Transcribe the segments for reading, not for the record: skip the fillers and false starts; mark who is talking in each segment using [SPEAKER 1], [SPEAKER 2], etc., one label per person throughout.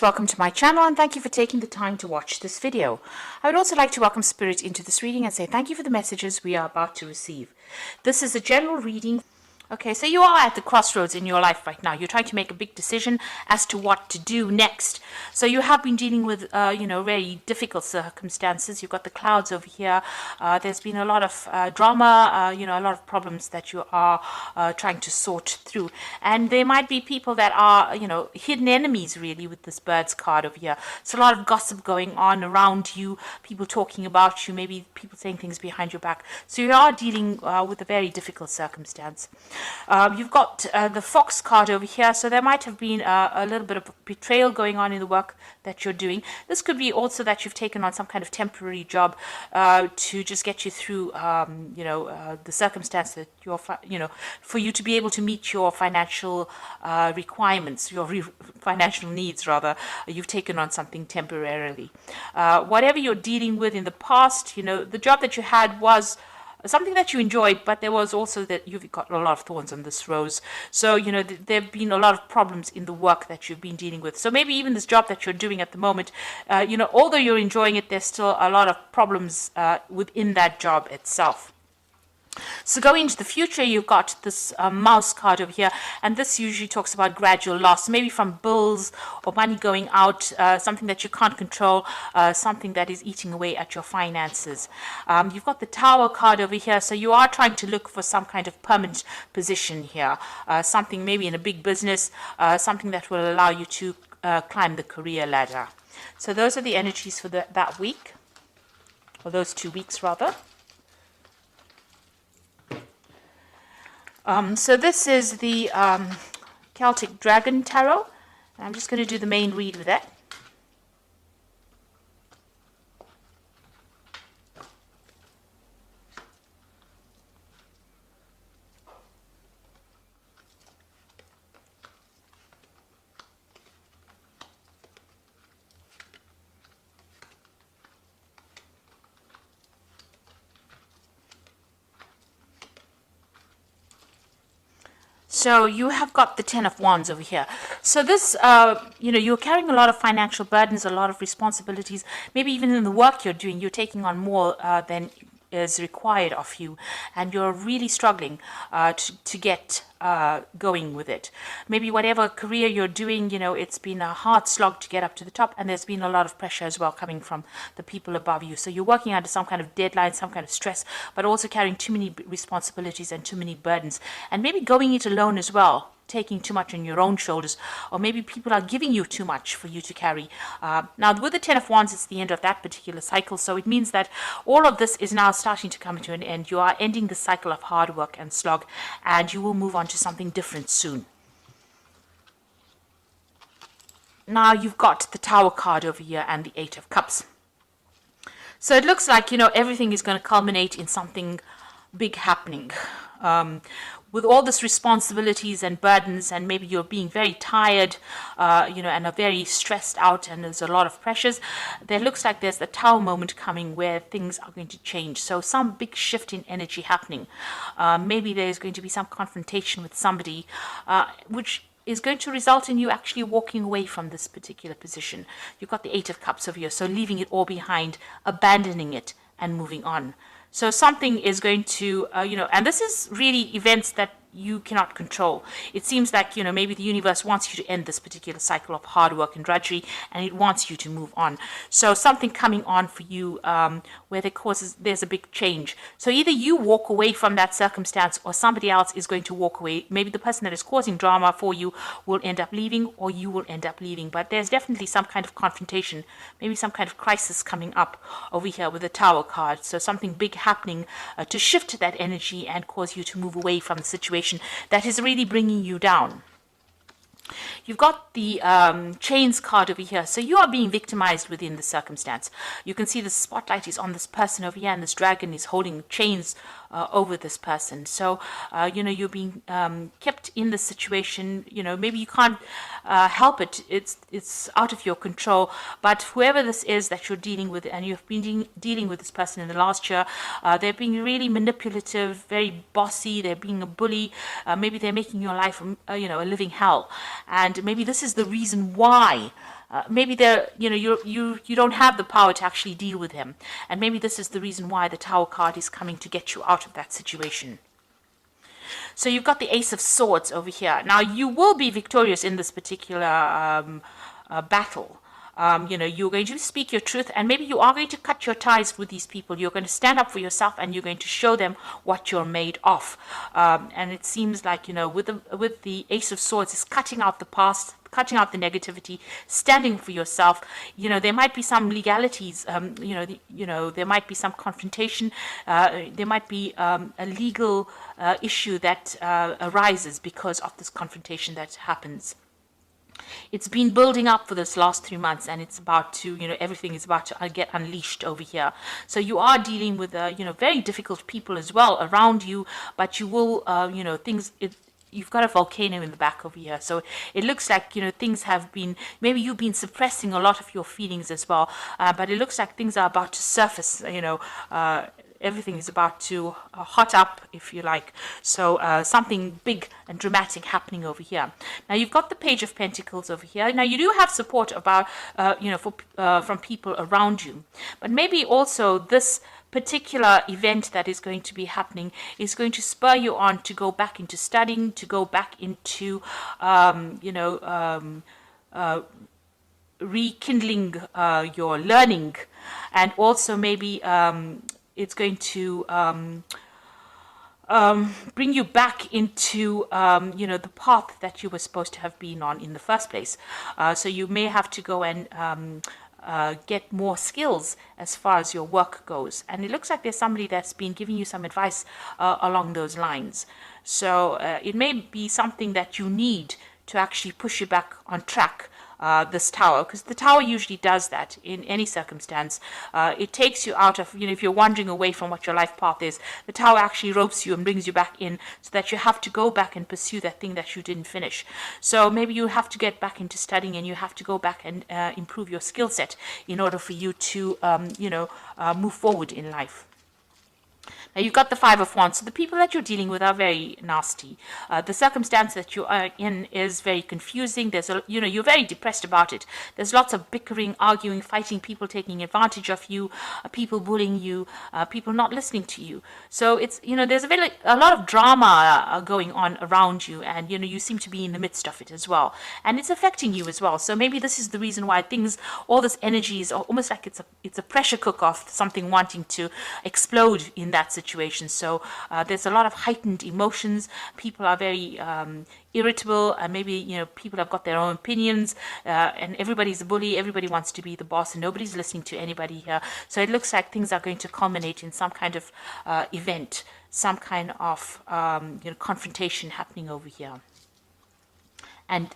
[SPEAKER 1] Welcome to my channel and thank you for taking the time to watch this video. I would also like to welcome Spirit into this reading and say thank you for the messages we are about to receive. This is a general reading. Okay, so you are at the crossroads in your life right now. You're trying to make a big decision as to what to do next. So you have been dealing with, very difficult circumstances. You've got the clouds over here. There's been a lot of drama, a lot of problems that you are trying to sort through. And there might be people that are, hidden enemies really with this Birds card over here. So a lot of gossip going on around you, people talking about you, maybe people saying things behind your back. So you are dealing with a very difficult circumstance. You've got the Fox card over here, so there might have been a little bit of betrayal going on in the work that you're doing. This could be also that you've taken on some kind of temporary job to just get you through, the circumstance that for you to be able to meet your financial requirements, your financial needs rather. You've taken on something temporarily. Whatever you're dealing with in the past, the job that you had was something that you enjoyed, but there was also that you've got a lot of thorns on this rose. So, there have been a lot of problems in the work that you've been dealing with. So maybe even this job that you're doing at the moment, although you're enjoying it, there's still a lot of problems within that job itself. So going into the future, you've got this mouse card over here, and this usually talks about gradual loss, maybe from bills or money going out, something that you can't control, something that is eating away at your finances. You've got the Tower card over here, so you are trying to look for some kind of permanent position here, something maybe in a big business, something that will allow you to climb the career ladder. So those are the energies for that week, or those 2 weeks rather. So this is the Celtic Dragon Tarot. I'm just going to do the main read with that. So you have got the Ten of Wands over here. So this, you're carrying a lot of financial burdens, a lot of responsibilities. Maybe even in the work you're doing, you're taking on more than is required of you, and you're really struggling to get going with it. Maybe whatever career you're doing, it's been a hard slog to get up to the top, and there's been a lot of pressure as well coming from the people above you. So you're working under some kind of deadline, some kind of stress, but also carrying too many responsibilities and too many burdens, and maybe going it alone as well, taking too much on your own shoulders, or maybe people are giving you too much for you to carry. Now with the Ten of Wands, it's the end of that particular cycle, so it means that all of this is now starting to come to an end. You are ending the cycle of hard work and slog, and you will move on to something different soon. Now you've got the Tower card over here and the Eight of Cups. So it looks like, everything is going to culminate in something big happening. With all this responsibilities and burdens, and maybe you're being very tired, and are very stressed out, and there's a lot of pressures, there looks like there's the Tower moment coming where things are going to change. So some big shift in energy happening. Maybe there's going to be some confrontation with somebody, which is going to result in you actually walking away from this particular position. You've got the Eight of Cups over here, so leaving it all behind, abandoning it, and moving on. So something is going to, and this is really events that you cannot control. It seems like, maybe the universe wants you to end this particular cycle of hard work and drudgery, and it wants you to move on. So something coming on for you where there's a big change. So either you walk away from that circumstance, or somebody else is going to walk away. Maybe the person that is causing drama for you will end up leaving, or you will end up leaving. But there's definitely some kind of confrontation, maybe some kind of crisis coming up over here with the Tower card. So something big happening to shift that energy and cause you to move away from the situation that is really bringing you down. You've got the Chains card over here. So you are being victimized within the circumstance. You can see the spotlight is on this person over here, and this dragon is holding chains over this person. So, you're being kept in the situation. Maybe you can't help it. It's out of your control. But whoever this is that you're dealing with, and you've been dealing with this person in the last year, they're being really manipulative, very bossy. They're being a bully. Maybe they're making your life, a living hell. And maybe this is the reason why maybe they're, you don't have the power to actually deal with him, and maybe this is the reason why the Tower card is coming to get you out of that situation. So you've got the Ace of Swords over here. Now you will be victorious in this particular battle. You're going to speak your truth, and maybe you are going to cut your ties with these people. You're going to stand up for yourself, and you're going to show them what you're made of. And it seems like, with the Ace of Swords, is cutting out the past, cutting out the negativity, standing for yourself. There might be some legalities. There might be some confrontation. There might be a legal issue that arises because of this confrontation that happens. It's been building up for this last 3 months, and it's about to, everything is about to get unleashed over here. So you are dealing with, very difficult people as well around you, but you will, you've got a volcano in the back over here. So it looks like, things have been, maybe you've been suppressing a lot of your feelings as well, but it looks like things are about to surface, everything is about to hot up, if you like. So something big and dramatic happening over here. Now you've got the Page of Pentacles over here. Now you do have support about, from people around you, but maybe also this particular event that is going to be happening is going to spur you on to go back into studying, to go back into, rekindling your learning, and also maybe it's going to bring you back into, the path that you were supposed to have been on in the first place. So you may have to go and get more skills as far as your work goes. And it looks like there's somebody that's been giving you some advice along those lines. So it may be something that you need to actually push you back on track. This Tower, because the Tower usually does that in any circumstance. It takes you out of, if you're wandering away from what your life path is, the Tower actually ropes you and brings you back in, so that you have to go back and pursue that thing that you didn't finish. So maybe you have to get back into studying, and you have to go back and improve your skill set in order for you to, move forward in life. Now you've got the Five of Wands. So the people that you're dealing with are very nasty. The circumstance that you are in is very confusing. There's you're very depressed about it. There's lots of bickering, arguing, fighting, people taking advantage of you, people bullying you, people not listening to you. So it's, there's a lot of drama going on around you, and you seem to be in the midst of it as well. And it's affecting you as well. So maybe this is the reason why all this energy is almost like it's a pressure cooker of something wanting to explode in that situation. So there's a lot of heightened emotions. People are very irritable, and maybe people have got their own opinions, and everybody's a bully. Everybody wants to be the boss, and nobody's listening to anybody here. So it looks like things are going to culminate in some kind of event, some kind of confrontation happening over here, and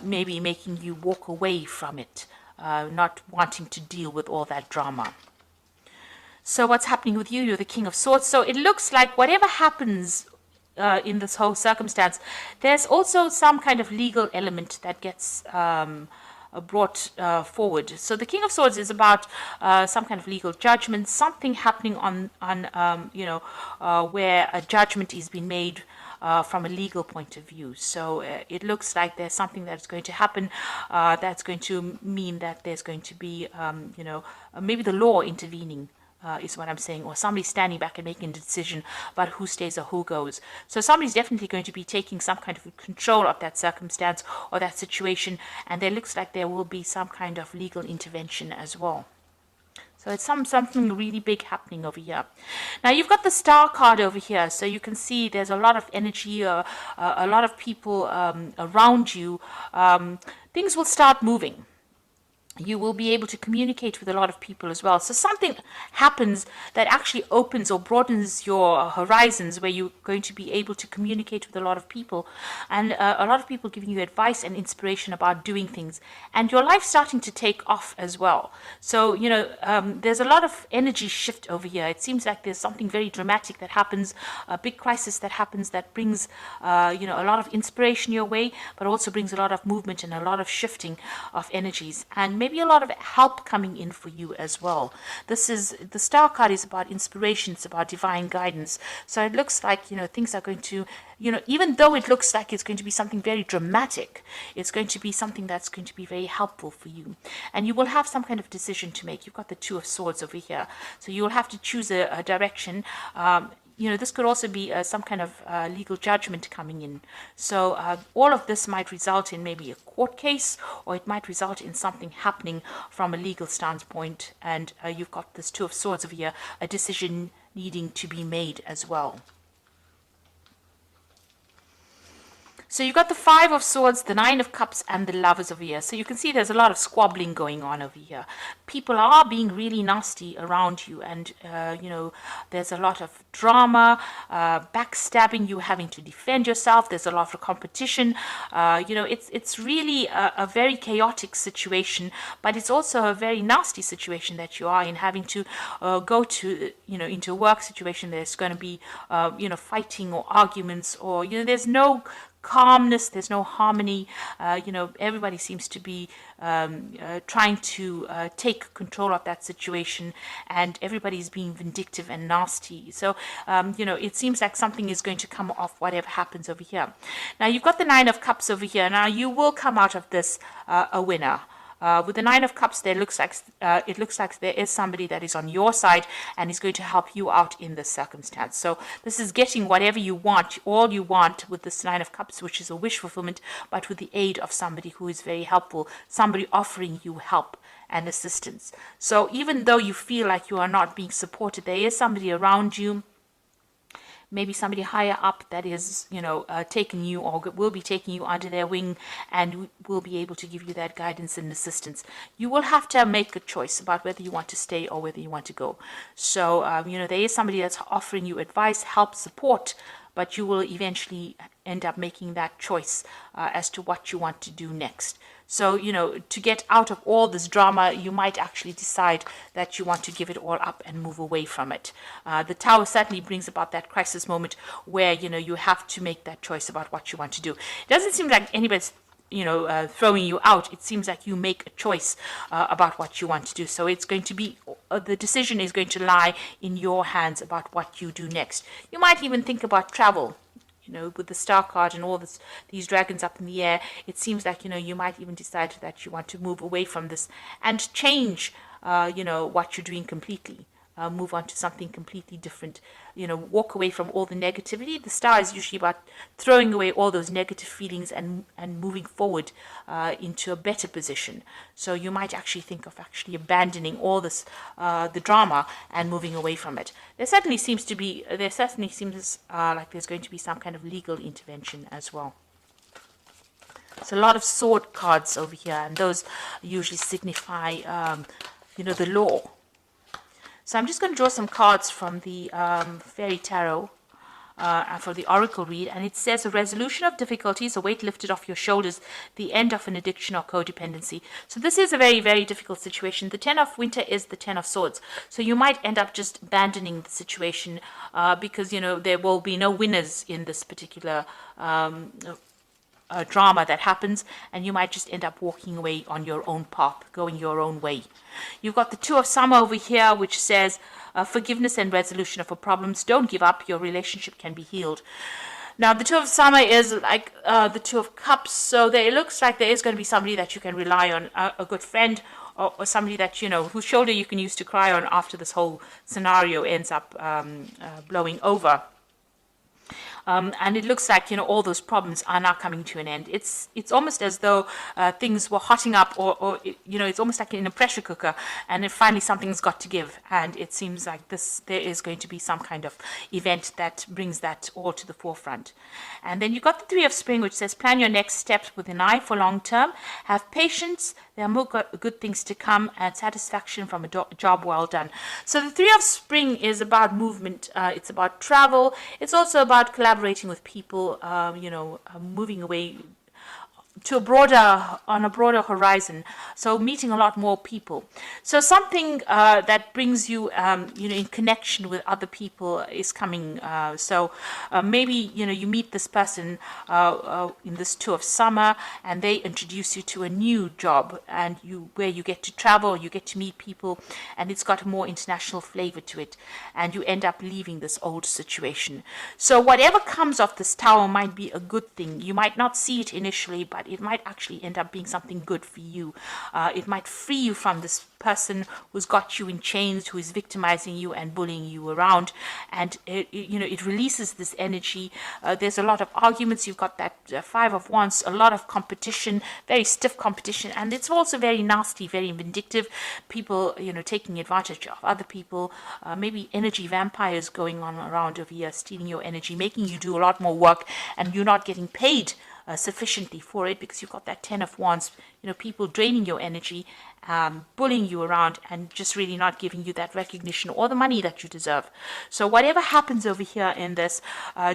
[SPEAKER 1] maybe making you walk away from it, not wanting to deal with all that drama. So what's happening with you? You're the King of Swords. So it looks like whatever happens in this whole circumstance, there's also some kind of legal element that gets brought forward. So the King of Swords is about some kind of legal judgment, something happening on where a judgment is being made from a legal point of view. So it looks like there's something that's going to happen that's going to mean that there's going to be, maybe the law intervening. Is what I'm saying, or somebody standing back and making a decision about who stays or who goes. So somebody's definitely going to be taking some kind of control of that circumstance or that situation, and there looks like there will be some kind of legal intervention as well. So it's something really big happening over here. Now you've got the Star card over here, so you can see there's a lot of energy, a lot of people around you. Things will start moving. You will be able to communicate with a lot of people as well. So something happens that actually opens or broadens your horizons, where you're going to be able to communicate with a lot of people, and a lot of people giving you advice and inspiration about doing things, and your life starting to take off as well. So, there's a lot of energy shift over here. It seems like there's something very dramatic that happens, a big crisis that happens that brings, a lot of inspiration your way, but also brings a lot of movement and a lot of shifting of energies. And maybe maybe a lot of help coming in for you as well. This is, the Star card is about inspiration, it's about divine guidance. So it looks like, you know, things are going to, you know, even though it looks like it's going to be something very dramatic, it's going to be something that's going to be very helpful for you. And you will have some kind of decision to make. You've got the Two of Swords over here. So you will have to choose a direction. You know, this could also be some kind of legal judgment coming in. So all of this might result in maybe a court case, or it might result in something happening from a legal standpoint. And you've got this Two of Swords over here, a decision needing to be made as well. So you've got the Five of Swords, the Nine of Cups, and the Lovers over here. So you can see there's a lot of squabbling going on over here. People are being really nasty around you, and, you know, there's a lot of drama, backstabbing, you having to defend yourself. There's a lot of competition. You know, it's really a very chaotic situation, but it's also a very nasty situation that you are in, having to go to, you know, into a work situation. There's going to be, you know, fighting or arguments, or, you know, there's no calmness, there's no harmony. You know, everybody seems to be trying to take control of that situation, and everybody's being vindictive and nasty. So, you know, it seems like something is going to come off whatever happens over here. Now, you've got the Nine of Cups over here. Now, you will come out of this a winner. With the Nine of Cups, it looks like there is somebody that is on your side and is going to help you out in this circumstance. So this is getting whatever you want, all you want, with this Nine of Cups, which is a wish fulfillment, but with the aid of somebody who is very helpful, somebody offering you help and assistance. So even though you feel like you are not being supported, there is somebody around you, maybe somebody higher up, that is, you know, taking you, or will be taking you under their wing, and will be able to give you that guidance and assistance. You will have to make a choice about whether you want to stay or whether you want to go. So, you know, there is somebody that's offering you advice, help, support, but you will eventually end up making that choice as to what you want to do next. So, you know, to get out of all this drama, you might actually decide that you want to give it all up and move away from it. The Tower certainly brings about that crisis moment where, you know, you have to make that choice about what you want to do. It doesn't seem like anybody's, you know, throwing you out. It seems like you make a choice about what you want to do. So it's going to be, the decision is going to lie in your hands about what you do next. You might even think about travel. You know, with the Star card and all these dragons up in the air, it seems like, you know, you might even decide that you want to move away from this and change, you know, what you're doing completely. Move on to something completely different. You know, walk away from all the negativity. The Star is usually about throwing away all those negative feelings and moving forward into a better position. So you might actually think of actually abandoning all this, the drama, and moving away from it. There certainly seems like there's going to be some kind of legal intervention as well. So a lot of sword cards over here, and those usually signify, you know, the law. So I'm just going to draw some cards from the Fairy Tarot for the Oracle read, and it says a resolution of difficulties, a weight lifted off your shoulders, the end of an addiction or codependency. So this is a very, very difficult situation. The Ten of Winter is the Ten of Swords. So you might end up just abandoning the situation because, you know, there will be no winners in this particular drama that happens, and you might just end up walking away on your own path, going your own way. You've got the Two of Summer over here, which says forgiveness and resolution of problems. Don't give up. Your relationship can be healed. Now, the Two of Summer is like the Two of Cups, so it looks like there is going to be somebody that you can rely on, a good friend, or somebody that, you know, whose shoulder you can use to cry on after this whole scenario ends up blowing over. And it looks like, you know, all those problems are now coming to an end. It's almost as though things were hotting up, or you know, it's almost like in a pressure cooker, and then finally something's got to give. And it seems like there is going to be some kind of event that brings that all to the forefront. And then you've got the Three of Spring, which says plan your next steps with an eye for long term. Have patience. There are more good things to come, and satisfaction from a job well done. So the Three of Spring is about movement. It's about travel. It's also about collaborating with people, you know, moving away, to a broader, on a broader horizon, so meeting a lot more people. So something that brings you in connection with other people is coming. So maybe you meet this person in this tour of summer, and they introduce you to a new job, and where you get to travel, you get to meet people, and it's got a more international flavor to it, and you end up leaving this old situation. So whatever comes of this tower might be a good thing. You might not see it initially, but it might actually end up being something good for you. It might free you from this person who's got you in chains, who is victimizing you and bullying you around, and it releases this energy. There's a lot of arguments. You've got that Five of Wands, a lot of competition, very stiff competition, and it's also very nasty, very vindictive. People taking advantage of other people, maybe energy vampires going on around over here, stealing your energy, making you do a lot more work, and you're not getting paid sufficiently for it, because you've got that Ten of Wands, people draining your energy, bullying you around, and just really not giving you that recognition or the money that you deserve. So whatever happens over here in this,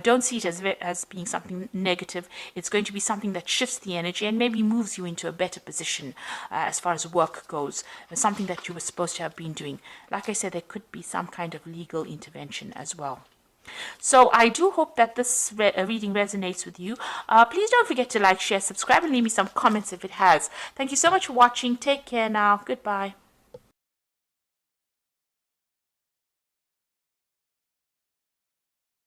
[SPEAKER 1] don't see it as being something negative. It's going to be something that shifts the energy and maybe moves you into a better position as far as work goes, something that you were supposed to have been doing. Like I said, there could be some kind of legal intervention as well. So I do hope that this reading resonates with you. Please don't forget to like, share, subscribe, and leave me some comments if it has. Thank you so much for watching. Take care now. Goodbye.